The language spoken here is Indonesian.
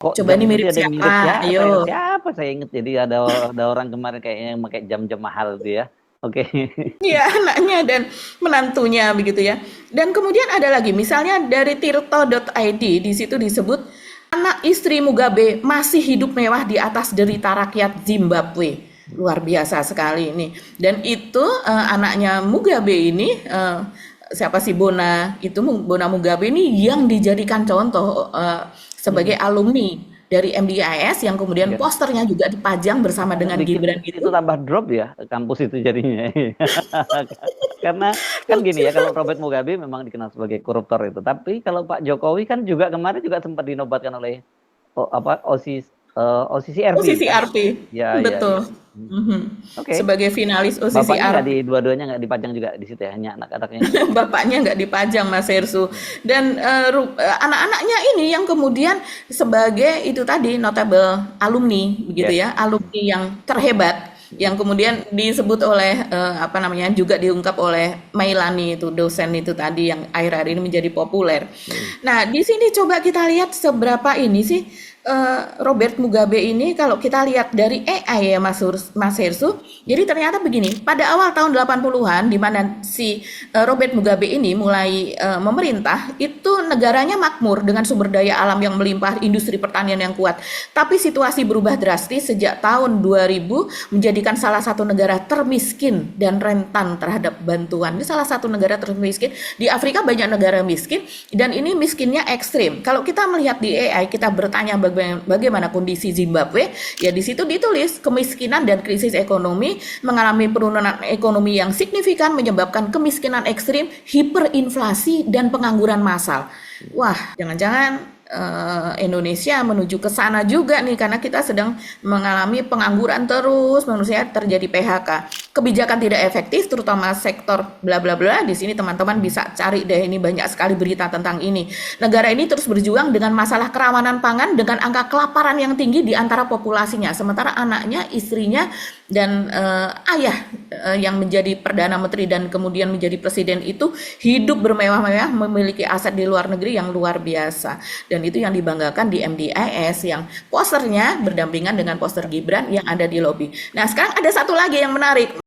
Kok Coba jam nih tadi mirip ada yang siapa? mirip siapa ya? Ayo. Siapa saya inget jadi ada orang kemarin kayaknya yang pakai jam-jam mahal tuh ya. Oke. Iya, anaknya dan menantunya begitu ya. Dan kemudian ada lagi, misalnya dari tirto.id, di situ disebut anak istri Mugabe masih hidup mewah di atas derita rakyat Zimbabwe. Luar biasa sekali ini. Dan itu anaknya Mugabe ini siapa sih Bona Mugabe ini yang dijadikan contoh sebagai Mhm. alumni dari MDIS yang kemudian Ya. posternya juga dipajang bersama Kalau dengan bikin Gibran itu itu. tambah drop ya kampus itu jadinya. Karena kan gini ya, kalau Robert Mugabe memang dikenal sebagai koruptor itu. Tapi kalau Pak Jokowi kan juga kemarin juga sempat dinobatkan oleh apa OCCRP Posisi kan? RP, Ya, ya, ya. betul. Hmm. Mhm. Oke. Sebagai finalis OCC Bapaknya nggak di RP. dua-duanya nggak dipajang juga di situ ya, hanya anak-anaknya. Bapaknya nggak dipajang Mas Hersu. Hmm. Dan anak-anaknya ini yang kemudian sebagai itu tadi notable alumni begitu Yes. ya, alumni yang terhebat yang kemudian disebut oleh apa namanya juga diungkap oleh Mailani itu dosen itu tadi yang akhir-akhir ini menjadi populer. Hmm. Nah, di sini coba kita lihat seberapa ini sih Robert Mugabe ini kalau kita lihat dari AI ya Mas Hersu. Jadi ternyata begini, pada awal tahun 80-an di mana si Robert Mugabe ini mulai memerintah, itu negaranya makmur dengan sumber daya alam yang melimpah, industri pertanian yang kuat. Tapi situasi berubah drastis sejak tahun 2000 menjadikan salah satu negara termiskin dan rentan terhadap bantuan. Ini salah satu negara termiskin. Di Afrika banyak negara miskin dan ini miskinnya ekstrim. Kalau kita melihat di AI, kita bertanya bagaimana kondisi Zimbabwe, ya di situ ditulis kemiskinan dan krisis ekonomi mengalami penurunan ekonomi yang signifikan menyebabkan kemiskinan ekstrim, hiperinflasi dan pengangguran massal. Wah, jangan-jangan Indonesia menuju ke sana juga nih karena kita sedang mengalami pengangguran terus, manusia terjadi PHK. Kebijakan tidak efektif terutama sektor bla bla bla. Di sini teman-teman bisa cari deh, ini banyak sekali berita tentang ini. Negara ini terus berjuang dengan masalah kerawanan pangan dengan angka kelaparan yang tinggi di antara populasinya. Sementara anaknya, istrinya dan ayah yang menjadi perdana menteri dan kemudian menjadi presiden itu hidup bermewah-mewah, memiliki aset di luar negeri yang luar biasa. Dan itu yang dibanggakan di MDIS yang posternya berdampingan dengan poster Gibran yang ada di lobi. Nah, sekarang ada satu lagi yang menarik.